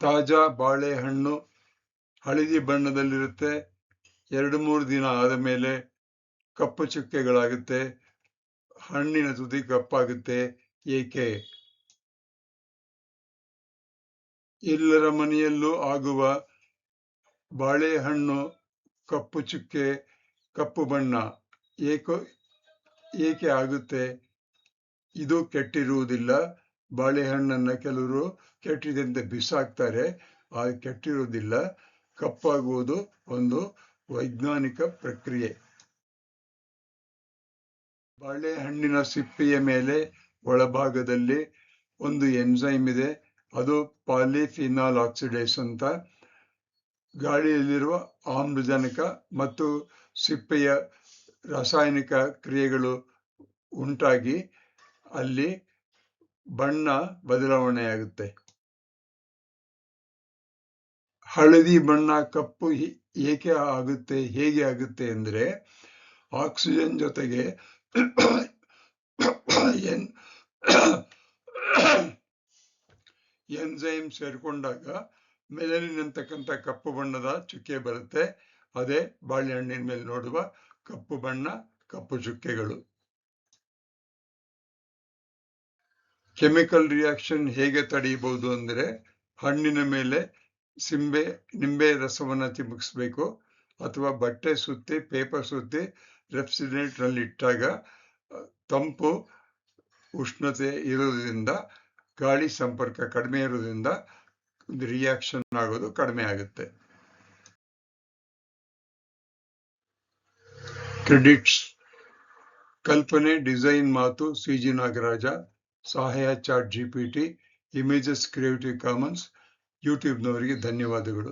ತಾಜಾ ಬಾಳೆಹಣ್ಣು ಹಳದಿ ಬಣ್ಣದಲ್ಲಿರುತ್ತೆ. 2-3 ದಿನ ಆದ ಮೇಲೆ ಕಪ್ಪು ಚುಕ್ಕೆಗಳಾಗುತ್ತೆ. ಹಣ್ಣಿನ ತುದಿ ಕಪ್ಪಾಗುತ್ತೆ. ಏಕೆ? ಎಲ್ಲರ ಮನೆಯಲ್ಲೂ ಆಗುವ ಬಾಳೆಹಣ್ಣು ಕಪ್ಪು ಚುಕ್ಕೆ, ಕಪ್ಪು ಬಣ್ಣ ಏಕೆ ಆಗುತ್ತೆ? ಇದು ಕೆಟ್ಟಿರುವುದಿಲ್ಲ. ಬಾಳೆಹಣ್ಣನ್ನ ಕೆಲವರು ಕೆಟ್ಟಿದಂತೆ ಬಿಸಾಕ್ತಾರೆ. ಕೆಟ್ಟಿರುವುದಿಲ್ಲ. ಕಪ್ಪಾಗುವುದು ಒಂದು ವೈಜ್ಞಾನಿಕ ಪ್ರಕ್ರಿಯೆ. ಬಾಳೆಹಣ್ಣಿನ ಸಿಪ್ಪೆಯ ಮೇಲೆ ಒಳಭಾಗದಲ್ಲಿ ಒಂದು ಎನ್ಸೈಮ್ ಇದೆ. ಅದು ಪಾಲಿಫಿನಾಲ್ ಆಕ್ಸಿಡೇಸ್ ಅಂತ. ಗಾಳಿಯಲ್ಲಿರುವ ಆಮ್ಲಜನಕ ಮತ್ತು ಸಿಪ್ಪೆಯ ರಾಸಾಯನಿಕ ಕ್ರಿಯೆಗಳು ಉಂಟಾಗಿ ಅಲ್ಲಿ ಬಣ್ಣ ಬದಲಾವಣೆಯಾಗುತ್ತೆ. ಹಳದಿ ಬಣ್ಣ ಕಪ್ಪು ಏಕೆ ಆಗುತ್ತೆ, ಹೇಗೆ ಆಗುತ್ತೆ ಅಂದ್ರೆ ಆಕ್ಸಿಜನ್ ಜೊತೆಗೆ ಎನ್ಸೈಮ್ ಸೇರ್ಕೊಂಡಾಗ ಮೆಲನಿನ್ ಅಂತಕ್ಕಂಥ ಕಪ್ಪು ಬಣ್ಣದ ಚುಕ್ಕೆ ಬರುತ್ತೆ. ಅದೇ ಬಾಳೆಹಣ್ಣಿನ ಮೇಲೆ ನೋಡುವ ಕಪ್ಪು ಬಣ್ಣ, ಕಪ್ಪು ಚುಕ್ಕೆಗಳು. ಕೆಮಿಕಲ್ ರಿಯಾಕ್ಷನ್ ಹೇಗೆ ತಡೆಯಬಹುದು ಅಂದ್ರೆ ಹಣ್ಣಿನ ಮೇಲೆ ನಿಂಬೆ ರಸವನ್ನ ಚಿಮುಕಿಸ್ಬೇಕು, ಅಥವಾ ಬಟ್ಟೆ ಸುತ್ತಿ, ಪೇಪರ್ ಸುತ್ತಿ ರೆಫ್ರಿಜರೇಟರ್ ನಲ್ಲಿ ಇಟ್ಟಾಗ ತಂಪು ಉಷ್ಣತೆ ಇರೋದ್ರಿಂದ, ಗಾಳಿ ಸಂಪರ್ಕ ಕಡಿಮೆ ಇರೋದ್ರಿಂದ ರಿಯಾಕ್ಷನ್ ಆಗೋದು ಕಡಿಮೆ ಆಗುತ್ತೆ. ಕ್ರೆಡಿಟ್ಸ್: ಕಲ್ಪನೆ, ಡಿಸೈನ್ ಮಾತು CG ನಾಗರಾಜ, ಸಹಾಯ ChatGPT, ಇಮೇಜಸ್ ಕ್ರಿಯೇಟಿವ್ ಕಾಮನ್ಸ್. ಯೂಟ್ಯೂಬ್ನವರಿಗೆ ಧನ್ಯವಾದಗಳು.